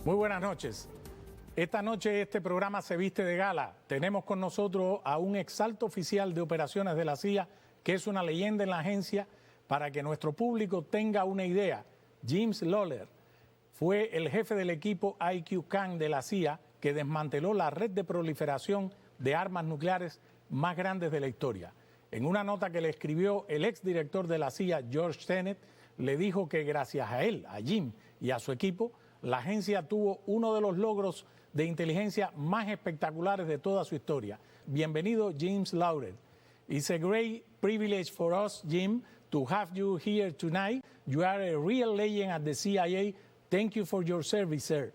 Muy buenas noches. Esta noche este programa se viste de gala. Tenemos con nosotros a un exalto oficial de operaciones de la CIA, que es una leyenda en la agencia. Para que nuestro público tenga una idea, James Lawler fue el jefe del equipo IQ-CAN de la CIA que desmanteló la red de proliferación de armas nucleares más grandes de la historia. En una nota que le escribió el exdirector de la CIA, George Tenet, le dijo que gracias a él, a Jim y a su equipo, la agencia tuvo uno de los logros de inteligencia más espectaculares de toda su historia. Bienvenido, James Lawler. It's a great privilege for us, Jim, to have you here tonight. You are a real legend at the CIA. Thank you for your service, sir.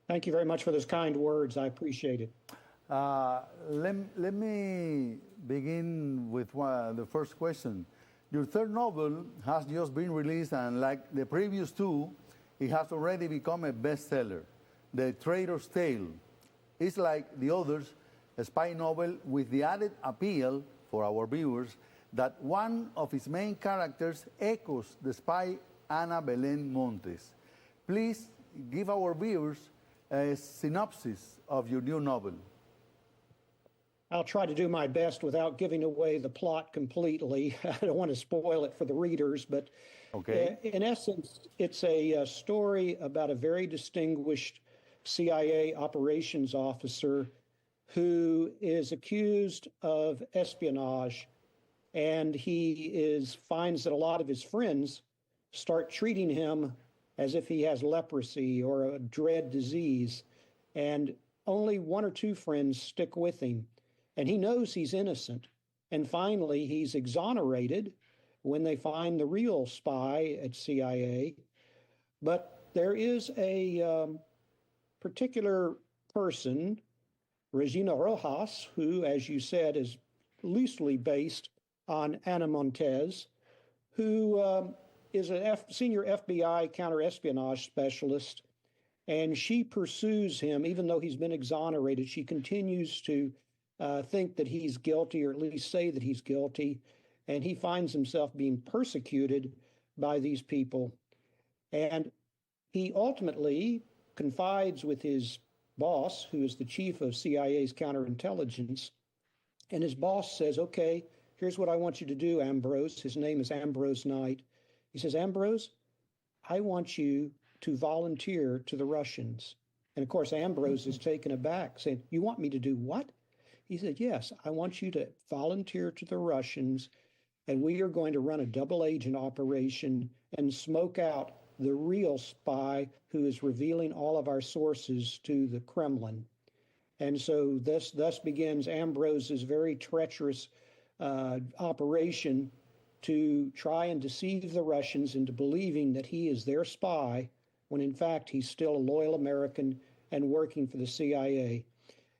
Thank you very much for those kind words. I appreciate it. Let me begin with the first question. Your third novel has just been released, and like the previous two, it has already become a bestseller. The Traitor's Tale is like the others, a spy novel with the added appeal for our viewers that one of its main characters echoes the spy Ana Belén Montes. Please give our viewers a synopsis of your new novel. I'll try to do my best without giving away the plot completely. I don't want to spoil it for the readers, but okay. In essence, it's a story about a very distinguished CIA operations officer who is accused of espionage, and he finds that a lot of his friends start treating him as if he has leprosy or a dread disease, and only one or two friends stick with him. And he knows he's innocent. And finally, he's exonerated when they find the real spy at CIA. But there is a particular person, Regina Rojas, who, as you said, is loosely based on Ana Montes, who is a senior FBI counterespionage specialist. And she pursues him, even though he's been exonerated. She continues to think that he's guilty, or at least say that he's guilty, and he finds himself being persecuted by these people. And he ultimately confides with his boss, who is the chief of CIA's counterintelligence, and his boss says, okay, here's what I want you to do, Ambrose. His name is Ambrose Knight. He says, Ambrose, I want you to volunteer to the Russians. And of course, Ambrose is taken aback, saying, you want me to do what? He said, yes, I want you to volunteer to the Russians, and we are going to run a double agent operation and smoke out the real spy who is revealing all of our sources to the Kremlin. And so thus begins Ambrose's very treacherous operation to try and deceive the Russians into believing that he is their spy, when in fact he's still a loyal American and working for the CIA.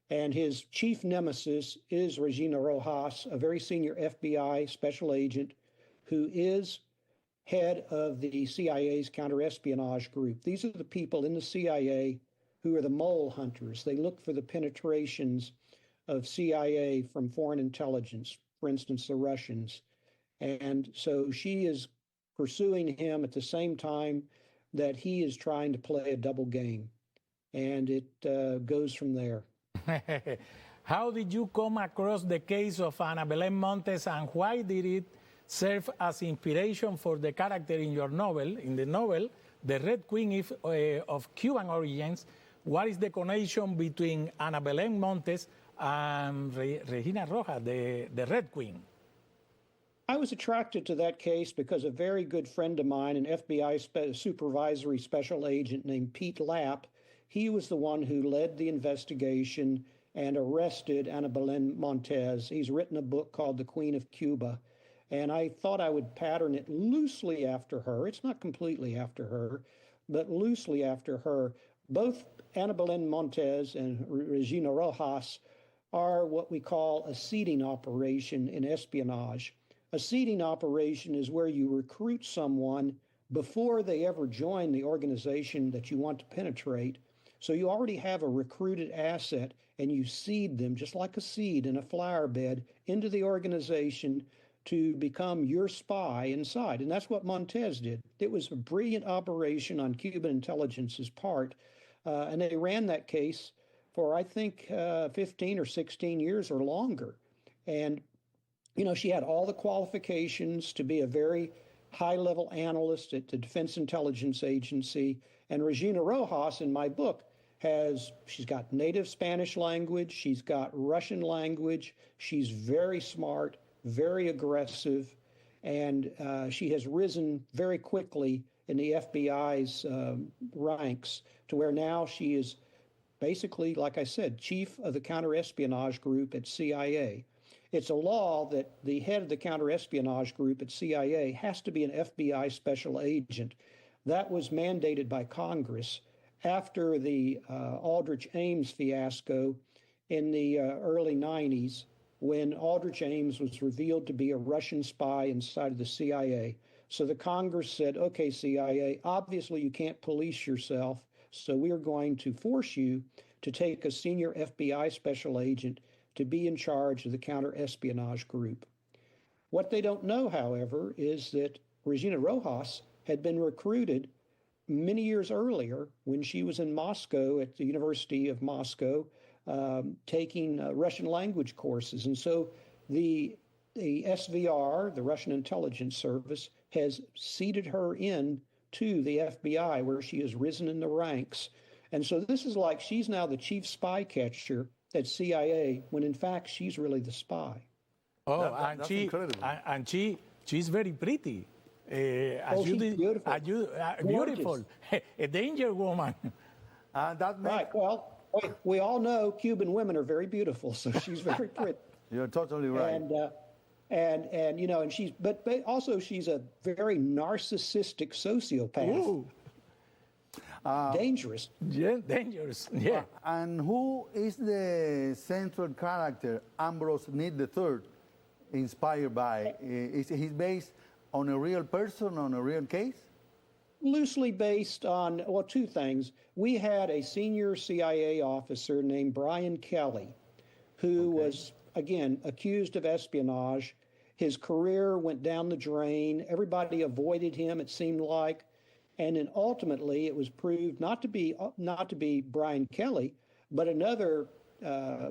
And his chief nemesis is Regina Rojas, a very senior FBI special agent who is head of the CIA's counterespionage group. These are the people in the CIA who are the mole hunters. They look for the penetrations of CIA from foreign intelligence, for instance, the Russians. And so she is pursuing him at the same time that he is trying to play a double game. And it goes from there. How did you come across the case of Ana Belén Montes, and why did it serve as inspiration for the character in your novel? In the novel, the Red Queen of Cuban origins, what is the connection between Ana Belén Montes and Regina Rojas, the Red Queen? I was attracted to that case because a very good friend of mine, an FBI supervisory special agent named Pete Lapp, he was the one who led the investigation and arrested Ana Belén Montes. He's written a book called The Queen of Cuba, and I thought I would pattern it loosely after her. It's not completely after her, but loosely after her. Both Ana Belén Montes and Regina Rojas are what we call a seeding operation in espionage. A seeding operation is where you recruit someone before they ever join the organization that you want to penetrate. So you already have a recruited asset, and you seed them just like a seed in a flower bed into the organization to become your spy inside. And that's what Montez did. It was a brilliant operation on Cuban intelligence's part. And they ran that case for, I think, 15 or 16 years or longer. And, you know, she had all the qualifications to be a very high-level analyst at the Defense Intelligence Agency. And Regina Rojas, in my book, she's got native Spanish language, she's got Russian language, she's very smart, very aggressive, and she has risen very quickly in the FBI's ranks to where now she is basically, like I said, chief of the counterespionage group at CIA. It's a law that the head of the counterespionage group at CIA has to be an FBI special agent. That was mandated by Congress after the Aldrich Ames fiasco in the early 90s, when Aldrich Ames was revealed to be a Russian spy inside of the CIA. So the Congress said, okay, CIA, obviously you can't police yourself, so we are going to force you to take a senior FBI special agent to be in charge of the counterespionage group. What they don't know, however, is that Regina Rojas had been recruited many years earlier when she was in Moscow at the University of Moscow taking Russian language courses. And so the SVR, the Russian Intelligence Service, has seated her in to the FBI, where she has risen in the ranks. And so this is like she's now the chief spy catcher at CIA, when in fact she's really the spy. Oh, That's incredible. And she's very pretty. She's beautiful. Beautiful. A danger woman. That makes, Right, well, we all know Cuban women are very beautiful, so she's very pretty. you're totally right. And you know, and but also she's a very narcissistic sociopath. Ooh. Dangerous. Yeah, dangerous. Yeah. And who is the central character Ambrose Need III inspired by? Is he based on a real person, on a real case? Loosely based on, well, two things. We had a senior CIA officer named Brian Kelly, who was, again, accused of espionage. His career went down the drain. Everybody avoided him, it seemed like. And then ultimately it was proved not to be Brian Kelly, but another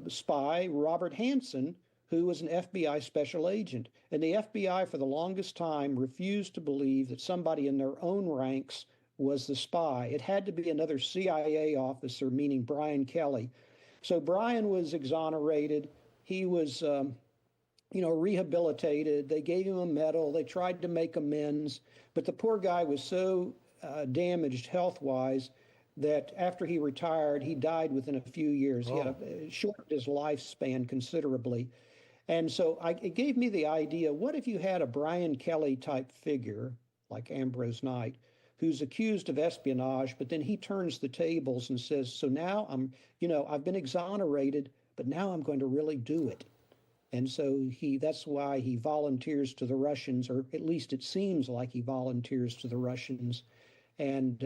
spy, Robert Hansen, who was an FBI special agent. And the FBI for the longest time refused to believe that somebody in their own ranks was the spy. It had to be another CIA officer, meaning Brian Kelly. So Brian was exonerated. He was, rehabilitated. They gave him a medal. They tried to make amends. But the poor guy was so damaged health-wise that after he retired, he died within a few years. He had shortened his lifespan considerably. And so it gave me the idea, what if you had a Brian Kelly type figure, like Ambrose Knight, who's accused of espionage, but then he turns the tables and says, so now I've been exonerated, but now I'm going to really do it. And so that's why he volunteers to the Russians, or at least it seems like he volunteers to the Russians. And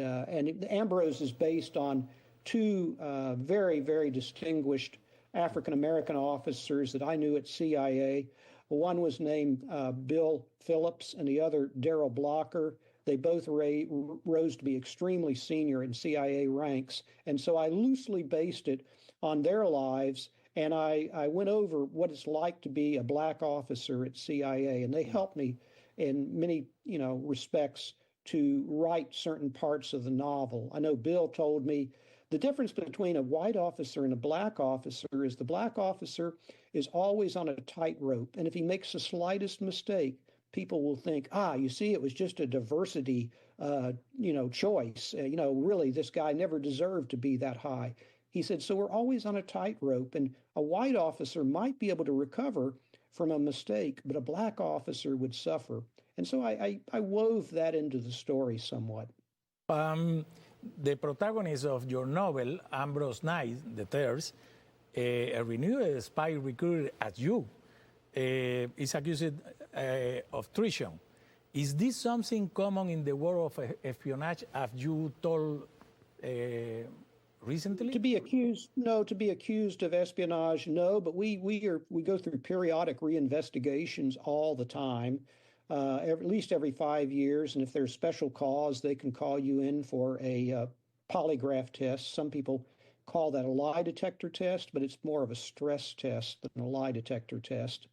Ambrose is based on two very, very distinguished African-American officers that I knew at CIA. One was named Bill Phillips and the other Darrell Blocker. They both rose to be extremely senior in CIA ranks. And so I loosely based it on their lives. And I went over what it's like to be a black officer at CIA. And they helped me in many, respects to write certain parts of the novel. I know Bill told me the difference between a white officer and a black officer is the black officer is always on a tightrope. And if he makes the slightest mistake, people will think, you see, it was just a diversity, choice. Really, this guy never deserved to be that high. He said, so we're always on a tightrope. And a white officer might be able to recover from a mistake, but a black officer would suffer. And so I wove that into the story somewhat. The protagonist of your novel, Ambrose Knight, the third, a renewed spy recruiter as you, is accused of treason. Is this something common in the world of espionage, as you told recently? To be accused, no. To be accused of espionage, no. But we go through periodic reinvestigations all the time, at least every 5 years. And if there's special cause, they can call you in for a polygraph test. Some people call that a lie detector test, but it's more of a stress test than a lie detector test.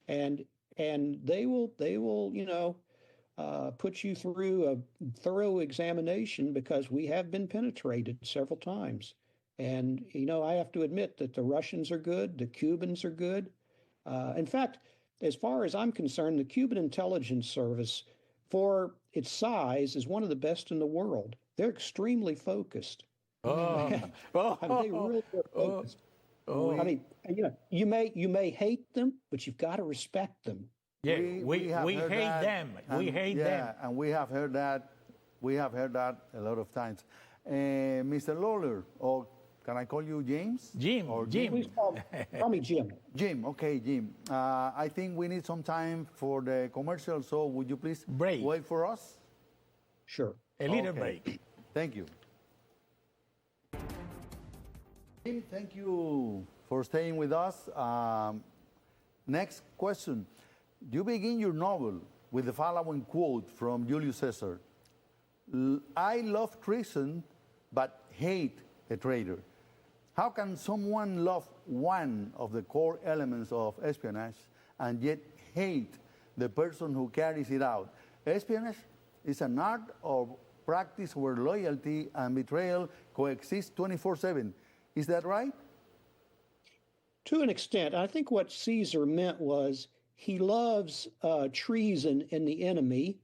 And they will put you through a thorough examination because we have been penetrated several times. And, I have to admit that the Russians are good, the Cubans are good. In fact, as far as I'm concerned, the Cuban intelligence service, for its size, is one of the best in the world. They're extremely focused. Oh, They really are focused. I mean, you may hate them, but you've got to respect them. Yeah, we hate them. We hate them. Yeah, and we have heard that. We have heard that a lot of times. Mr. Lawler, or can I call you James? Jim. Or Jim. Please call me Jim. Jim, okay, Jim. I think we need some time for the commercial, so would you please wait for us? Sure. A little break. Thank you. Jim, thank you for staying with us. Next question. You begin your novel with the following quote from Julius Caesar. I love treason, but hate a traitor. How can someone love one of the core elements of espionage and yet hate the person who carries it out? Espionage is an art or practice where loyalty and betrayal coexist 24/7. Is that right? To an extent. I think what Caesar meant was he loves treason in the enemy,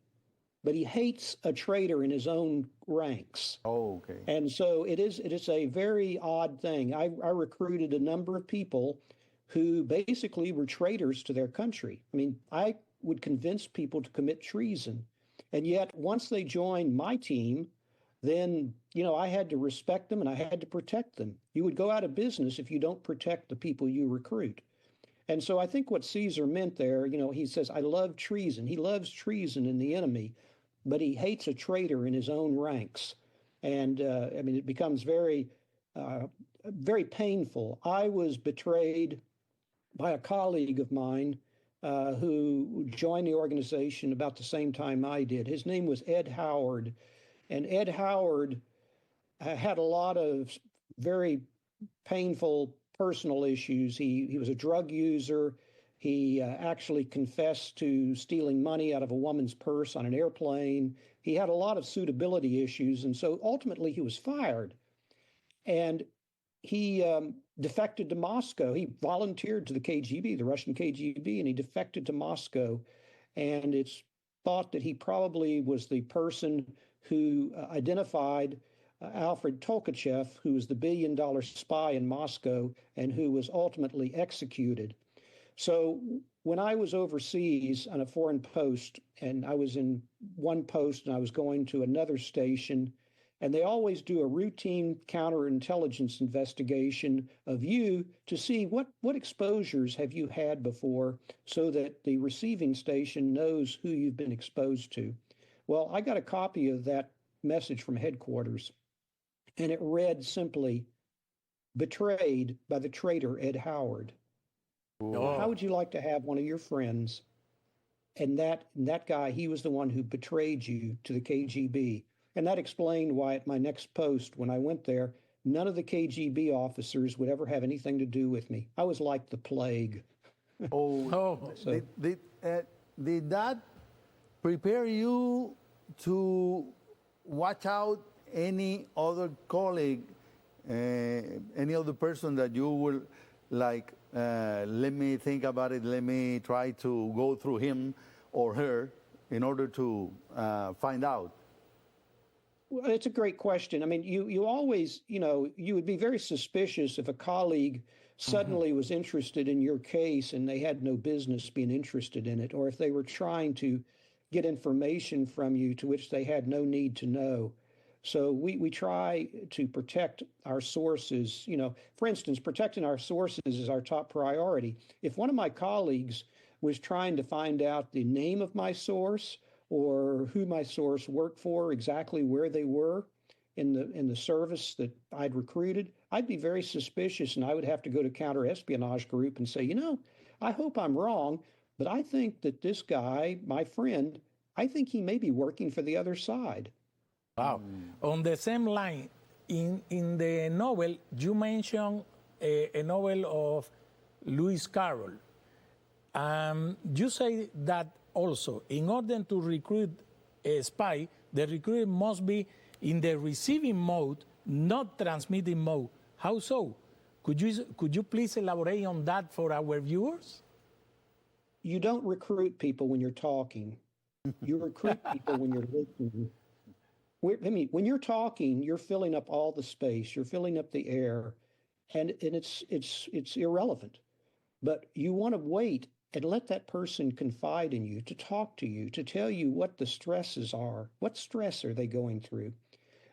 but he hates a traitor in his own ranks. Oh, okay. And so it is a very odd thing. I recruited a number of people who basically were traitors to their country. I mean, I would convince people to commit treason. And yet, once they joined my team, then, I had to respect them and I had to protect them. You would go out of business if you don't protect the people you recruit. And so I think what Caesar meant there, he says, I love treason. He loves treason in the enemy, but he hates a traitor in his own ranks. And it becomes very, very painful. I was betrayed by a colleague of mine who joined the organization about the same time I did. His name was Ed Howard. And Ed Howard had a lot of very painful personal issues. He was a drug user. He actually confessed to stealing money out of a woman's purse on an airplane. He had a lot of suitability issues. And so ultimately he was fired. And he defected to Moscow. He volunteered to the KGB, the Russian KGB, and he defected to Moscow. And it's thought that he probably was the person who identified Alfred Tolkachev, who was the billion-dollar spy in Moscow and who was ultimately executed. So when I was overseas on a foreign post, and I was in one post and I was going to another station, and they always do a routine counterintelligence investigation of you to see what exposures have you had before so that the receiving station knows who you've been exposed to. Well, I got a copy of that message from headquarters, and it read simply, betrayed by the traitor Ed Howard. Oh. How would you like to have one of your friends, and that guy, he was the one who betrayed you to the KGB? And that explained why at my next post, when I went there, none of the KGB officers would ever have anything to do with me. I was like the plague. So, did that prepare you to watch out any other colleague, any other person that you will like, let me think about it, let me try to go through him or her in order to find out? Well, it's a great question. I mean, you always, you would be very suspicious if a colleague suddenly was interested in your case and they had no business being interested in it, or if they were trying to get information from you to which they had no need to know. So we try to protect our sources. For instance, protecting our sources is our top priority. If one of my colleagues was trying to find out the name of my source or who my source worked for, exactly where they were, in the service that I'd recruited, I'd be very suspicious, and I would have to go to counter-espionage group and say, you know, I hope I'm wrong, but I think that this guy, my friend, I think he may be working for the other side. Wow. On the same line, in the novel, you mentioned a novel of Lewis Carroll. You say that also, in order to recruit a spy, the recruit must be in the receiving mode, not transmitting mode. How so? Could you please elaborate on that for our viewers? You don't recruit people when you're talking. You recruit people when you're listening. I mean, when you're talking, you're filling up all the space. You're filling up the air, and it's irrelevant. But you want to wait and let that person confide in you, to talk to you, to tell you what the stresses are. What stress are they going through?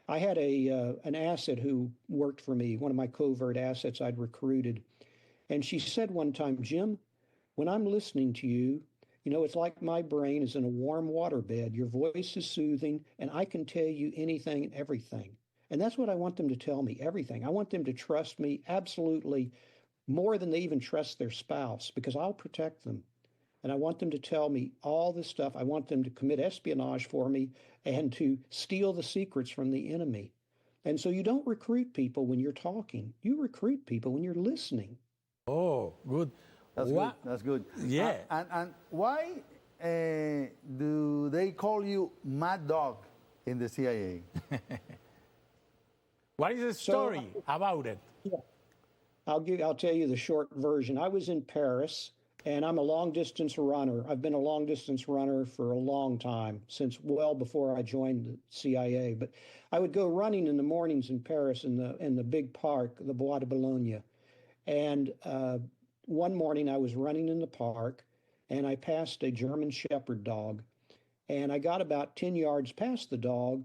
I had an asset who worked for me, one of my covert assets I'd recruited, and she said one time, Jim, when I'm listening to you, you know, it's like my brain is in a warm waterbed. Your voice is soothing, and I can tell you anything and everything. And that's what I want them to tell me, everything. I want them to trust me absolutely more than they even trust their spouse, because I'll protect them. And I want them to tell me all this stuff. I want them to commit espionage for me and to steal the secrets from the enemy. And so you don't recruit people when you're talking. You recruit people when you're listening. Oh, good. That's good. That's good. Yeah. And why do they call you Mad Dog in the CIA? What is the story about it? Yeah. I'll tell you the short version. I was in Paris, and I'm a long distance runner. I've been a long distance runner for a long time, since well before I joined the CIA. But I would go running in the mornings in Paris in the big park, the Bois de Boulogne. And one morning I was running in the park, and I passed a German Shepherd dog. And I got about 10 yards past the dog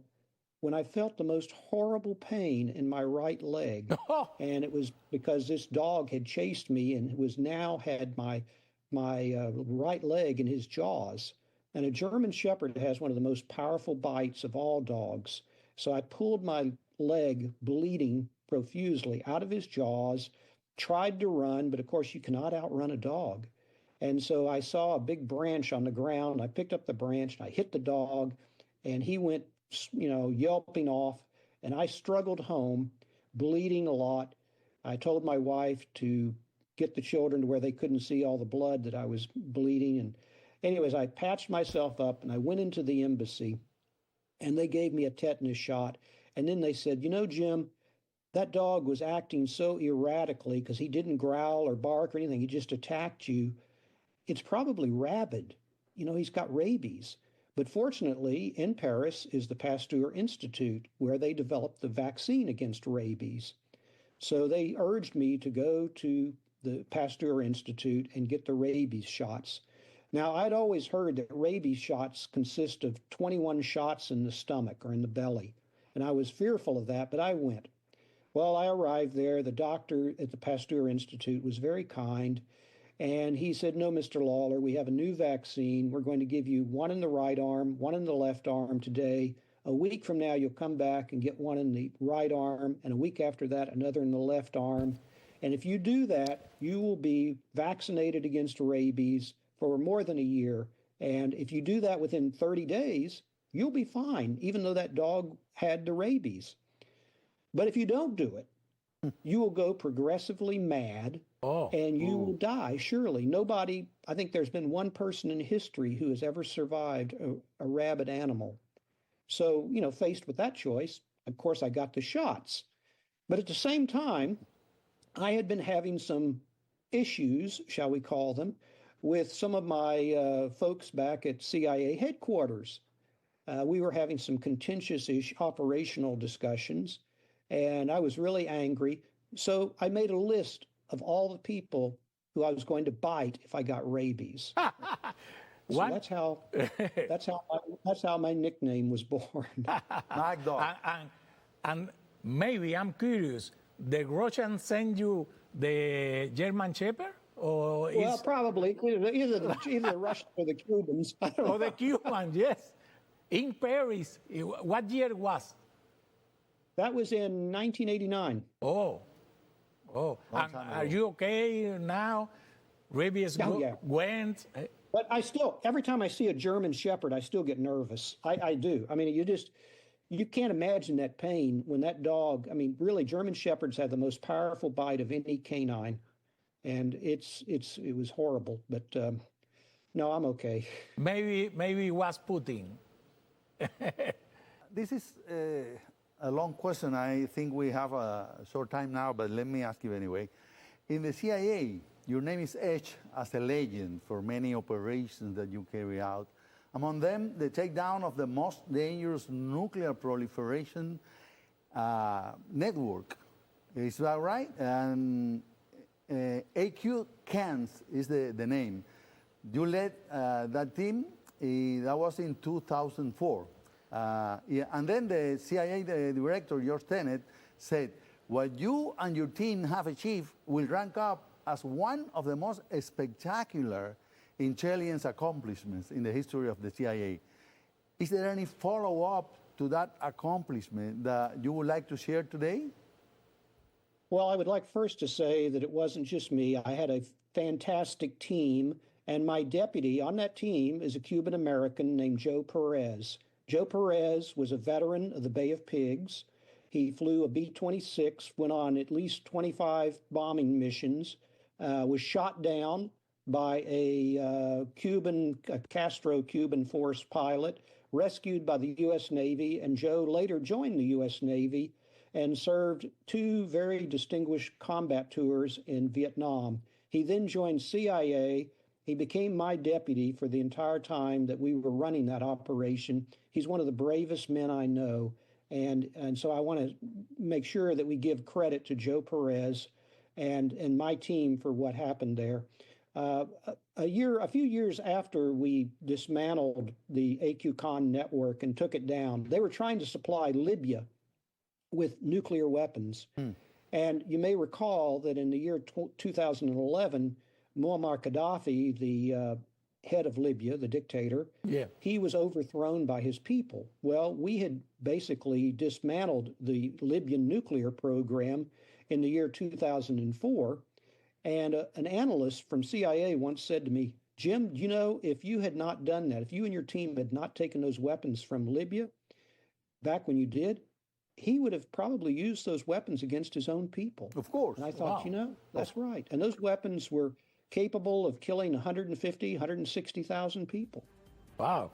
when I felt the most horrible pain in my right leg. And it was because this dog had chased me and had my right leg in his jaws. And a German Shepherd has one of the most powerful bites of all dogs. So I pulled my leg, bleeding profusely, out of his jaws, tried to run, but of course you cannot outrun a dog. And so I saw a big branch on the ground. I picked up the branch, and I hit the dog, and he went, yelping off. And I struggled home, bleeding a lot. I told my wife to get the children to where they couldn't see all the blood that I was bleeding. And anyways, I patched myself up, and I went into the embassy, and they gave me a tetanus shot. And then they said, Jim, that dog was acting so erratically because he didn't growl or bark or anything. He just attacked you. It's probably rabid. He's got rabies. But fortunately, in Paris is the Pasteur Institute, where they developed the vaccine against rabies. So they urged me to go to the Pasteur Institute and get the rabies shots. Now, I'd always heard that rabies shots consist of 21 shots in the stomach or in the belly. And I was fearful of that, but I went. Well, I arrived there. The doctor at the Pasteur Institute was very kind. And he said, no, Mr. Lawler, we have a new vaccine. We're going to give you one in the right arm, one in the left arm today. A week from now, you'll come back and get one in the right arm. And a week after that, another in the left arm. And if you do that, you will be vaccinated against rabies for more than a year. And if you do that within 30 days, you'll be fine, even though that dog had the rabies. But if you don't do it, you will go progressively mad, and you will die, surely. Nobody, I think there's been one person in history who has ever survived a rabid animal. So, faced with that choice, of course, I got the shots. But at the same time, I had been having some issues, shall we call them, with some of my folks back at CIA headquarters. We were having some contentious operational discussions, and I was really angry. So I made a list of all the people who I was going to bite if I got rabies. So that's how my nickname was born. My dog. And maybe I'm curious, the Russians send you the German Shepherd? Well, probably either the Russians or the Cubans. Or the Cubans, yes. In Paris, what year was? That was in 1989. Oh. And are you okay now? Rabies went. But I still, every time I see a German Shepherd, I still get nervous. I do. I mean, you can't imagine that pain when that dog, I mean, really, German Shepherds have the most powerful bite of any canine. And it was horrible, but no, I'm okay. Maybe it was Putin. This is a long question. I think we have a short time now, but let me ask you anyway. In the CIA, your name is etched as a legend for many operations that you carry out. Among them, the takedown of the most dangerous nuclear proliferation network. Is that right? And AQ Cans is the name. You led that team. That was in 2004. And then the CIA director, George Tenet, said, what you and your team have achieved will rank up as one of the most spectacular intelligence accomplishments in the history of the CIA. Is there any follow-up to that accomplishment that you would like to share today? Well, I would like first to say that it wasn't just me. I had a fantastic team, and my deputy on that team is a Cuban American named Joe Perez. Joe Perez was a veteran of the Bay of Pigs. He flew a B-26, went on at least 25 bombing missions, was shot down by a Castro Cuban force pilot, rescued by the U.S. Navy, and Joe later joined the U.S. Navy and served 2 very distinguished combat tours in Vietnam. He then joined CIA. He became my deputy for the entire time that we were running that operation. He's one of the bravest men I know. And so I want to make sure that we give credit to Joe Perez and my team for what happened there. A few years after we dismantled the AQ-CON network and took it down, they were trying to supply Libya with nuclear weapons. And you may recall that in the year 2011, Muammar Gaddafi, the head of Libya, the dictator, he was overthrown by his people. Well, we had basically dismantled the Libyan nuclear program in the year 2004. And an analyst from CIA once said to me, Jim, you know, if you had not done that, if you and your team had not taken those weapons from Libya back when you did, he would have probably used those weapons against his own people. Of course. And I thought, you know, that's right. And those weapons were capable of killing 150, 160,000 people. Wow.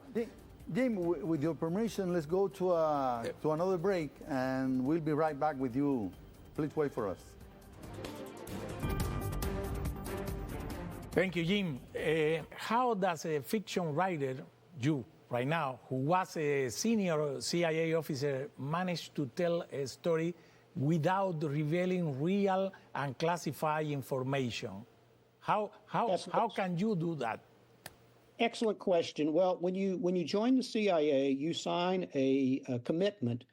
Jim, with your permission, let's go to another break, and we'll be right back with you. Please wait for us. Thank you, Jim. How does a fiction writer, you right now, who was a senior CIA officer, manage to tell a story without revealing real and classified information? How can you do that? Excellent question. Well, when you join the CIA, you sign a commitment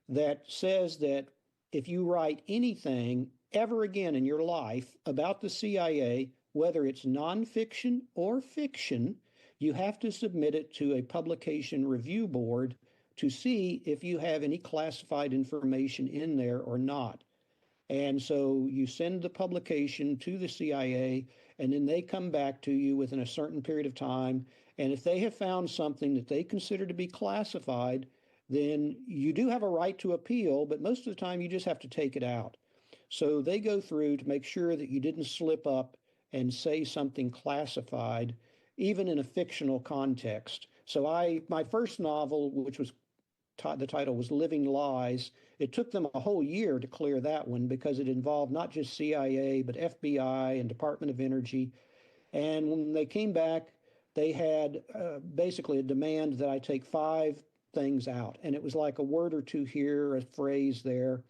that says that if you write anything ever again in your life about the CIA, whether it's nonfiction or fiction, you have to submit it to a publication review board to see if you have any classified information in there or not. And so you send the publication to the CIA, and then they come back to you within a certain period of time. And if they have found something that they consider to be classified, then you do have a right to appeal, but most of the time you just have to take it out. So they go through to make sure that you didn't slip up and say something classified, even in a fictional context. So my first novel, which was the title was Living Lies, it took them a whole year to clear that one because it involved not just CIA, but FBI and Department of Energy. And when they came back, they had basically a demand that I take 5 things out. And it was like a word or two here, a phrase there.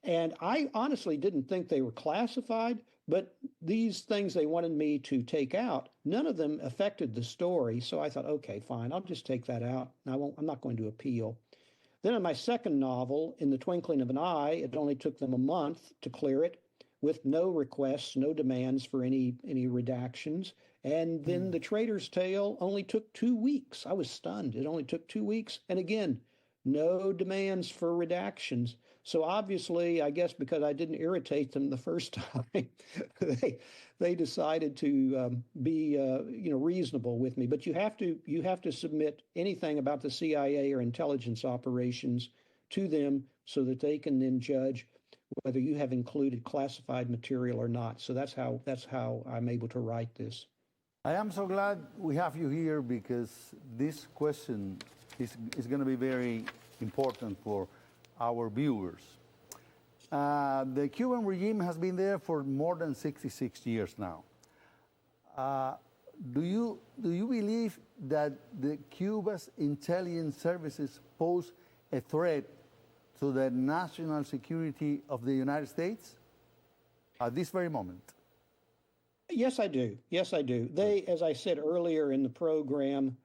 And I honestly didn't think they were classified, but these things they wanted me to take out, none of them affected the story. So I thought, okay, fine, I'll just take that out. I'm not going to appeal. Then in my second novel, In the Twinkling of an Eye, it only took them a month to clear it with no requests, no demands for any redactions. And then The Traitor's Tale only took 2 weeks. I was stunned. It only took 2 weeks. And again, no demands for redactions. So obviously, I guess because I didn't irritate them the first time, they decided to be reasonable with me. But you have to submit anything about the CIA or intelligence operations to them so that they can then judge whether you have included classified material or not. So that's how I'm able to write this. I am so glad we have you here because this question is going to be very important for our viewers. The Cuban regime has been there for more than 66 years now. Do you believe that the Cuba's intelligence services pose a threat to the national security of the United States at this very moment? Yes, I do. Yes, I do. They, as I said earlier in the program,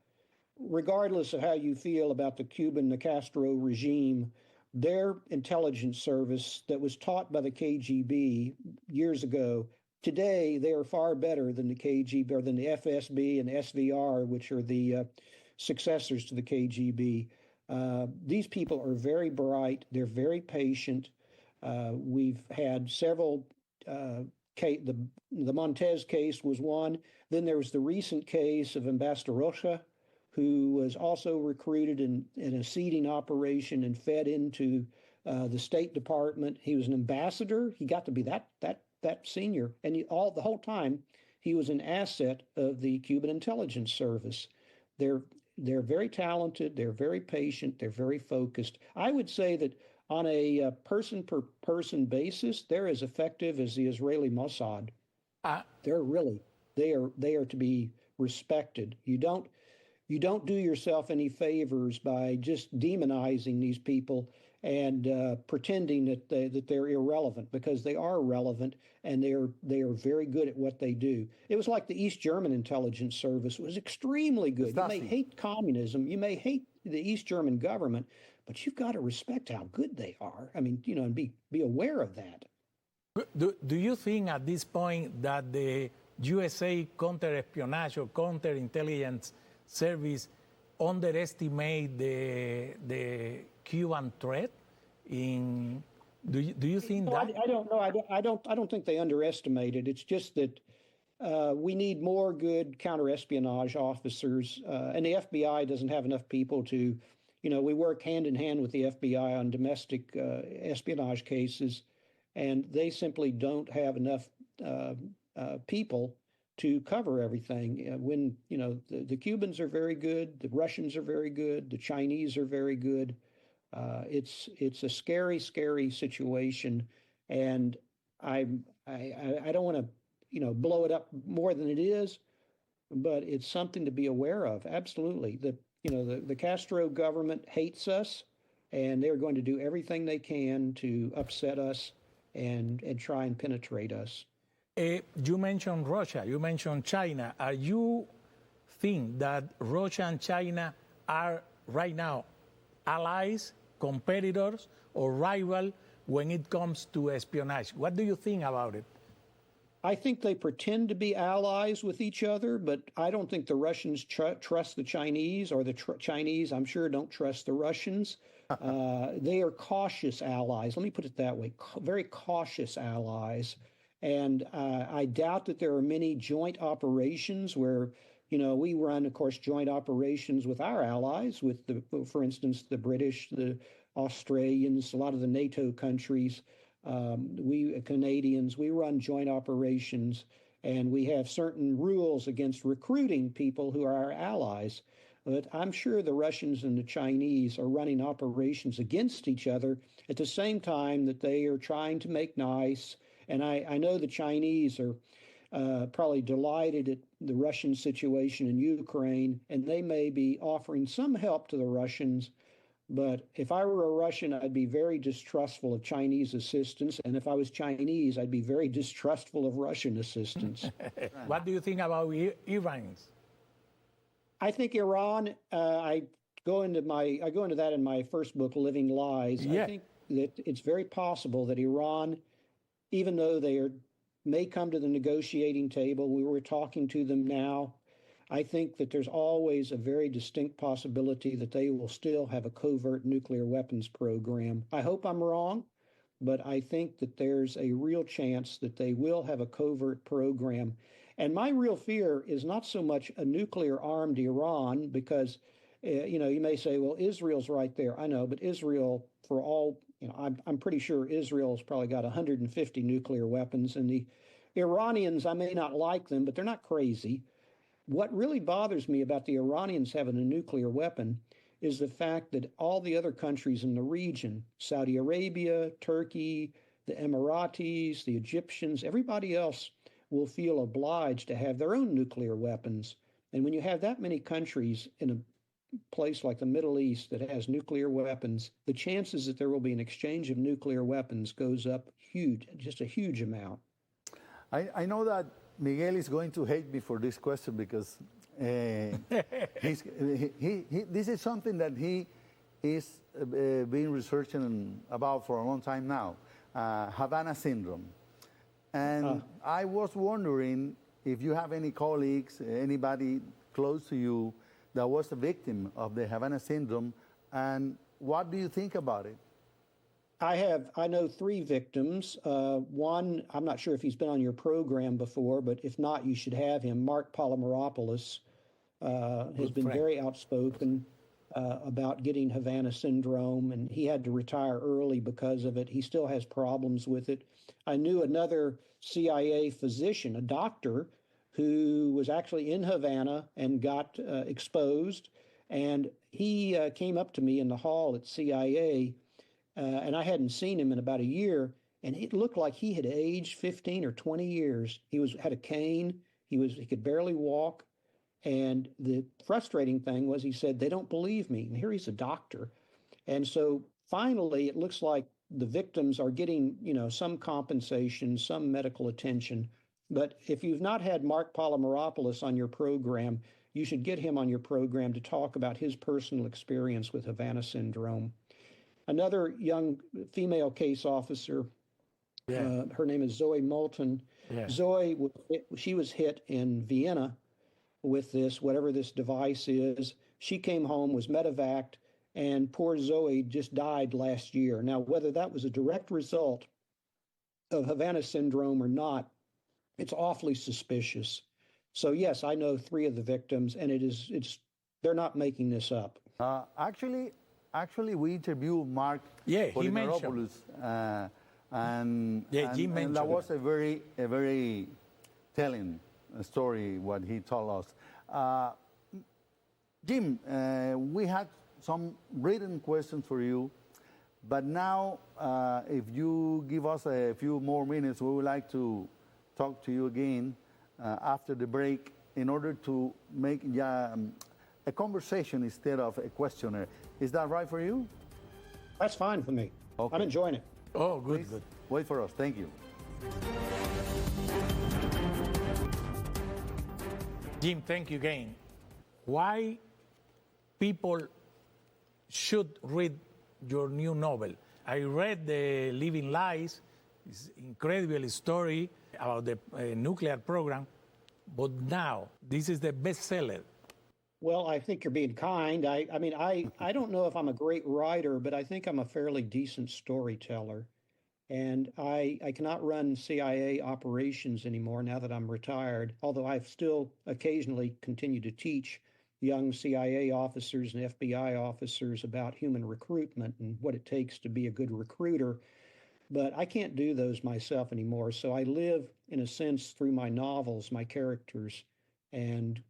regardless of how you feel about the Castro regime, their intelligence service that was taught by the KGB years ago, today they are far better than the KGB or than the FSB and SVR, which are the successors to the KGB. These people are very bright. They're very patient. We've had several the Montez case was one. Then there was the recent case of Ambassador Rocha, who was also recruited in a seeding operation and fed into the State Department. He was an ambassador. He got to be that senior, and the whole time he was an asset of the Cuban intelligence service. They're very talented. They're very patient. They're very focused. I would say that on a person-per-person basis, they're as effective as the Israeli Mossad. They are to be respected. You don't do yourself any favors by just demonizing these people and pretending that they're irrelevant, because they are relevant and they are very good at what they do. It was like the East German intelligence service was extremely good. You may hate communism, you may hate the East German government, but you've got to respect how good they are. I mean, and be aware of that. Do you think at this point that the USA counter-espionage or counter-intelligence service underestimate the Cuban threat? Do you think that? I don't know. I don't think they underestimate it. It's just that we need more good counter-espionage officers, and the FBI doesn't have enough people to. We work hand in hand with the FBI on domestic espionage cases, and they simply don't have enough people to cover everything. When the Cubans are very good, the Russians are very good, the Chinese are very good. It's a scary situation, and I don't want to blow it up more than it is, but it's something to be aware of. Absolutely, the Castro government hates us, and they're going to do everything they can to upset us and try and penetrate us. You mentioned Russia, you mentioned China. Are you think that Russia and China are right now allies, competitors, or rival when it comes to espionage? What do you think about it? I think they pretend to be allies with each other, but I don't think the Russians trust the Chinese, or the Chinese, I'm sure, don't trust the Russians. They are cautious allies. Let me put it that way, very cautious allies. And I doubt that there are many joint operations where, we run, of course, joint operations with our allies, with for instance, the British, the Australians, a lot of the NATO countries. We Canadians, we run joint operations, and we have certain rules against recruiting people who are our allies. But I'm sure the Russians and the Chinese are running operations against each other at the same time that they are trying to make nice. And I know the Chinese are probably delighted at the Russian situation in Ukraine, and they may be offering some help to the Russians. But if I were a Russian, I'd be very distrustful of Chinese assistance. And if I was Chinese, I'd be very distrustful of Russian assistance. What do you think about Iran? I think Iran, I go into that in my first book, Living Lies. Yeah. I think that it's very possible that Iran, even though may come to the negotiating table, we were talking to them now, I think that there's always a very distinct possibility that they will still have a covert nuclear weapons program. I hope I'm wrong, but I think that there's a real chance that they will have a covert program. And my real fear is not so much a nuclear-armed Iran, because, you may say, well, Israel's right there. I know, but Israel, for all, I'm pretty sure Israel's probably got 150 nuclear weapons, and the Iranians, I may not like them, but they're not crazy. What really bothers me about the Iranians having a nuclear weapon is the fact that all the other countries in the region, Saudi Arabia, Turkey, the Emiratis, the Egyptians, everybody else will feel obliged to have their own nuclear weapons. And when you have that many countries in a place like the Middle East that has nuclear weapons, the chances that there will be an exchange of nuclear weapons goes up huge, just a huge amount. I know that Miguel is going to hate me for this question because this is something that he is been researching about for a long time now, Havana Syndrome. And I was wondering if you have any colleagues, anybody close to you that was a victim of the Havana Syndrome, and what do you think about it? I know 3 victims. One, I'm not sure if he's been on your program before, but if not, you should have him. Mark Polymeropoulos has been very outspoken about getting Havana Syndrome, and he had to retire early because of it. He still has problems with it. I knew another CIA physician, a doctor, who was actually in Havana and got exposed, and he came up to me in the hall at CIA, and I hadn't seen him in about a year, and it looked like he had aged 15 or 20 years. He had a cane. He could barely walk. And the frustrating thing was, he said, they don't believe me. And here he's a doctor. And so finally, it looks like the victims are getting, some compensation, some medical attention. But if you've not had Mark Polymeropoulos on your program, you should get him on your program to talk about his personal experience with Havana Syndrome. Another young female case officer, her name is Zoe Moulton. Yeah. Zoe, she was hit in Vienna with this, whatever this device is. She came home, was medevaced, and poor Zoe just died last year. Now, whether that was a direct result of Havana Syndrome or not, it's awfully suspicious. So yes, I know 3 of the victims, and they're not making this up. Actually, we interviewed Mark Polymeropoulos, and that was a very telling story what he told us. Jim, we had some written questions for you, but now if you give us a few more minutes, we would like to talk to you again after the break in order to make a conversation instead of a questionnaire. Is that right for you? That's fine for me. Okay. I'm enjoying it. Oh, good, Please good. Wait for us. Thank you. Jim, thank you again. Why people should read your new novel? I read The Living Lies. It's an incredible story about the nuclear program, but now this is the bestseller. Well, I think you're being kind. I don't know if I'm a great writer, but I think I'm a fairly decent storyteller. And I cannot run CIA operations anymore now that I'm retired, although I've still occasionally continue to teach young CIA officers and FBI officers about human recruitment and what it takes to be a good recruiter. But I can't do those myself anymore. So I live, in a sense, through my novels, my characters. And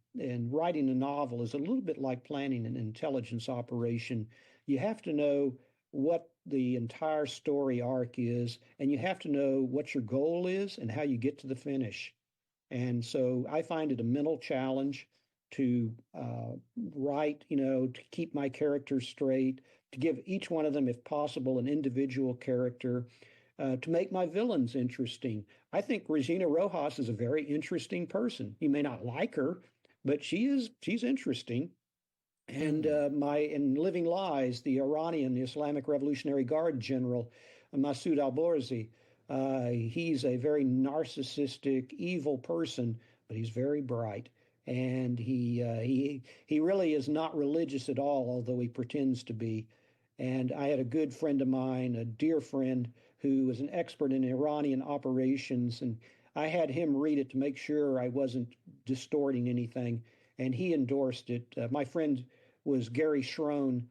writing a novel is a little bit like planning an intelligence operation. You have to know what the entire story arc is, and you have to know what your goal is and how you get to the finish. And so I find it a mental challenge to write, to keep my characters straight, to give each one of them, if possible, an individual character, to make my villains interesting. I think Regina Rojas is a very interesting person. You may not like her, but she's interesting. And in Living Lies, the Islamic Revolutionary Guard general, Masoud al-Borzi, he's a very narcissistic, evil person, but he's very bright. and he really is not religious at all, although he pretends to be. And I had a good friend of mine, a dear friend, who was an expert in Iranian operations, and I had him read it to make sure I wasn't distorting anything, and he endorsed it. My friend was Gary Schroen.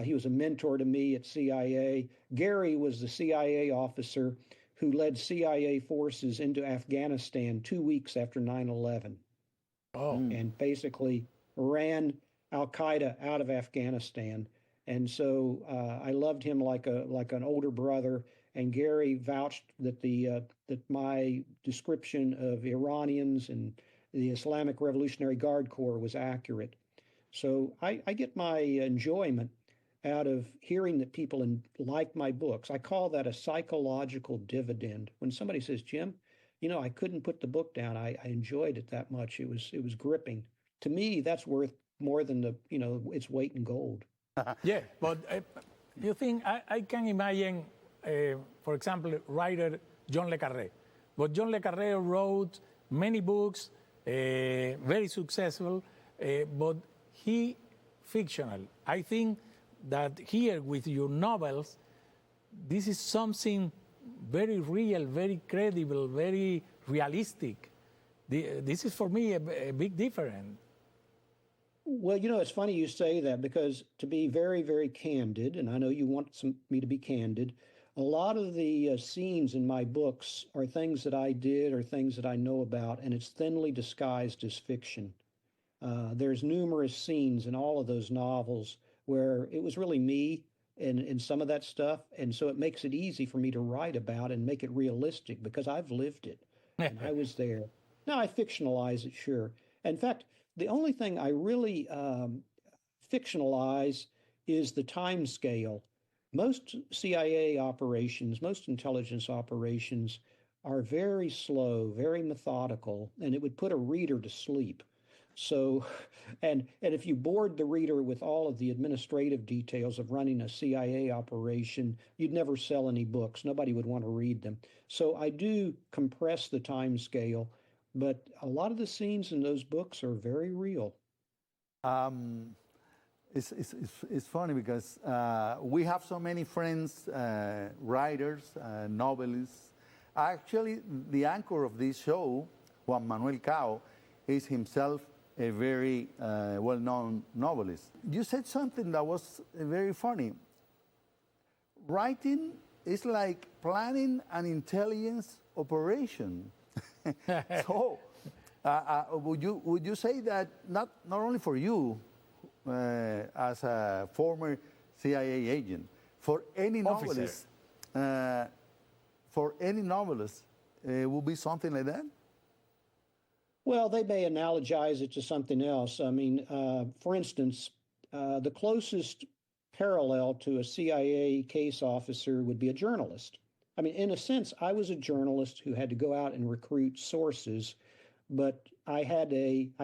He was a mentor to me at CIA. Gary was the CIA officer who led CIA forces into Afghanistan 2 weeks after 9/11. Oh, And basically ran Al-Qaeda out of Afghanistan. And so I loved him like an older brother. And Gary vouched that that my description of Iranians and the Islamic Revolutionary Guard Corps was accurate. So I get my enjoyment out of hearing that people like my books. I call that a psychological dividend. When somebody says, Jim, I couldn't put the book down. I enjoyed it that much. It was gripping. To me, that's worth more than its weight in gold. yeah. But you think I can imagine, for example, writer John le Carré. But John le Carré wrote many books, very successful, but he fictional. I think that here with your novels, this is something very real, very credible, very realistic. This is for me a big difference. Well, it's funny you say that, because to be very, very candid, and I know you want me to be candid, a lot of the scenes in my books are things that I did or things that I know about, and it's thinly disguised as fiction. There's numerous scenes in all of those novels where it was really me in some of that stuff, and so it makes it easy for me to write about and make it realistic because I've lived it and I was there. Now I fictionalize it, sure. In fact, the only thing I really fictionalize is the time scale. Most CIA operations, most intelligence operations are very slow, very methodical, and it would put a reader to sleep. So, and if you bored the reader with all of the administrative details of running a CIA operation, you'd never sell any books. Nobody would want to read them. So I do compress the time scale, but a lot of the scenes in those books are very real. It's funny because we have so many friends, writers, novelists. Actually, the anchor of this show, Juan Manuel Cao, is himself a very well-known novelist. You said something that was very funny. Writing is like planning an intelligence operation. So, would you say that not only for you as a former CIA agent, for any novelist, it will be something like that? Well, they may analogize it to something else. I mean, for instance, the closest parallel to a CIA case officer would be a journalist. I mean, in a sense, I was a journalist who had to go out and recruit sources, but I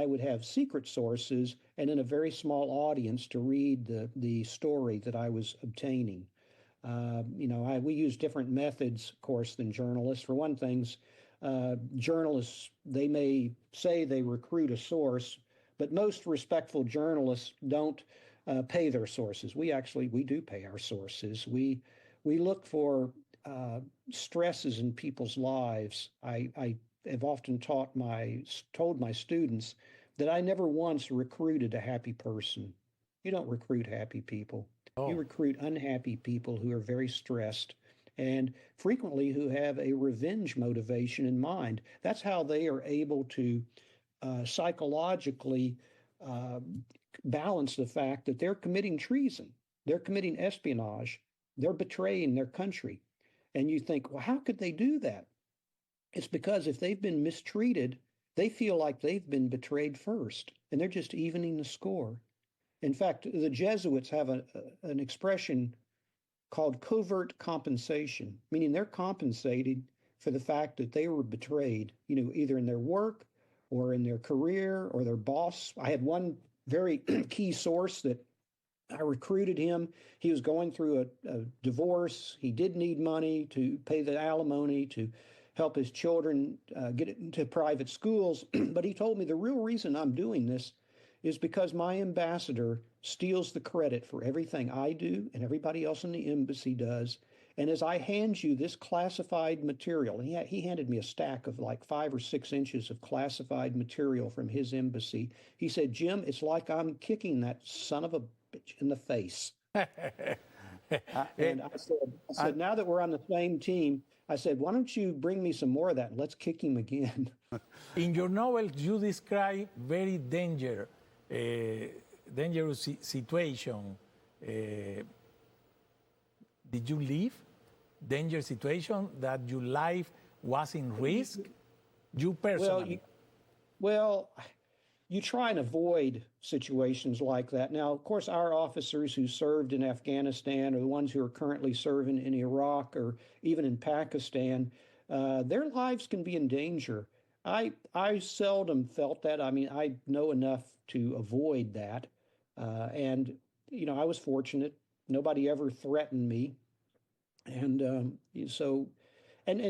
would have secret sources and in a very small audience to read the story that I was obtaining. We use different methods, of course, than journalists. For one thing, journalists, they may say they recruit a source, but most respectful journalists don't pay their sources. We do pay our sources. We look for stresses in people's lives. I have often told my students that I never once recruited a happy person. You don't recruit happy people. Oh. You recruit unhappy people who are very stressed and frequently who have a revenge motivation in mind. That's how they are able to psychologically balance the fact that they're committing treason, they're committing espionage, they're betraying their country. And you think, well, how could they do that? It's because if they've been mistreated, they feel like they've been betrayed first, and they're just evening the score. In fact, the Jesuits have an expression called covert compensation, meaning they're compensated for the fact that they were betrayed, either in their work or in their career or their boss. I had one very key source that I recruited him. He was going through a divorce. He did need money to pay the alimony, to help his children get into private schools. But he told me the real reason I'm doing this is because my ambassador steals the credit for everything I do and everybody else in the embassy does. And as I hand you this classified material, he handed me a stack of like 5 or 6 inches of classified material from his embassy. He said, Jim, it's like I'm kicking that son of a bitch in the face. And I said, now that we're on the same team, I said, why don't you bring me some more of that and let's kick him again. In your novel, you describe very dangerous situation. Did you live dangerous situation that your life was in risk? You personally? Well, you try and avoid situations like that. Now, of course, our officers who served in Afghanistan or the ones who are currently serving in Iraq or even in Pakistan, their lives can be in danger. I seldom felt that. I mean, I know enough to avoid that. And, you know, I was fortunate. Nobody ever threatened me. And so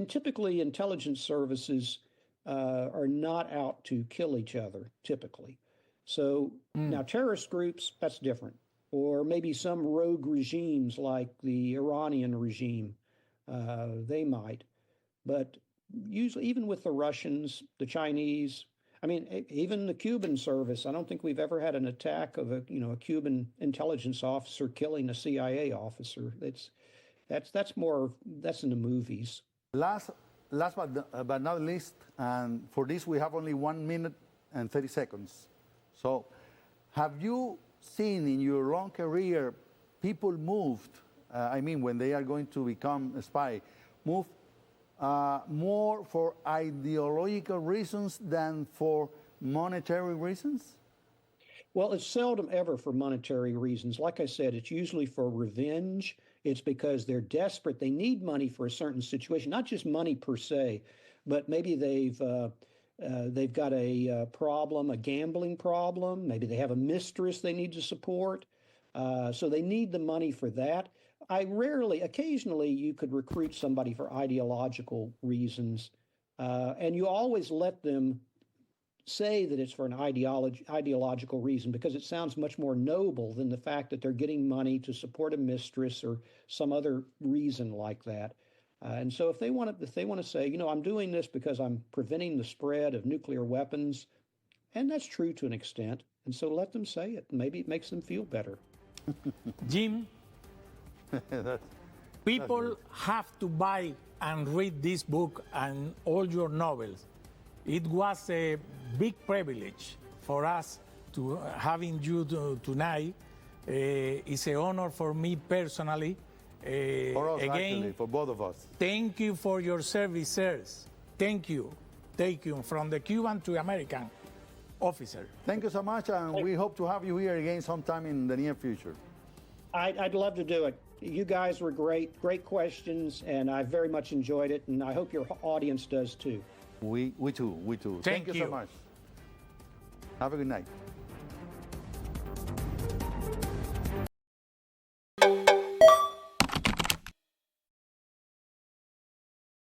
typically intelligence services are not out to kill each other, typically. So now terrorist groups, that's different. Or maybe some rogue regimes like the Iranian regime, they might. But usually, even with the Russians, the Chinese, I mean, even the Cuban service, I don't think we've ever had an attack of a Cuban intelligence officer killing a CIA officer. That's in the movies. Last but not least, and for this we have only 1 minute and 30 seconds. So, have you seen in your long career people moved, when they are going to become a spy, move more for ideological reasons than for monetary reasons? Well, it's seldom ever for monetary reasons. Like I said, it's usually for revenge. It's because they're desperate. They need money for a certain situation, not just money per se, but maybe they've got a problem, a gambling problem. Maybe they have a mistress they need to support. So they need the money for that. Occasionally you could recruit somebody for ideological reasons. And you always let them say that it's for an ideological reason because it sounds much more noble than the fact that they're getting money to support a mistress or some other reason like that. And so if they want to say, I'm doing this because I'm preventing the spread of nuclear weapons, and that's true to an extent, and so let them say it. Maybe it makes them feel better. Jim, people have to buy and read this book and all your novels. It was a big privilege for us to having you tonight. It's an honor for me personally. For us, again, actually, for both of us. Thank you for your services. Thank you. Thank you from the Cuban to American officer. Thank you so much, and we hope to have you here again sometime in the near future. I'd love to do it. You guys were great questions, and I very much enjoyed it, and I hope your audience does too. We too. Thank you so much. Have a good night.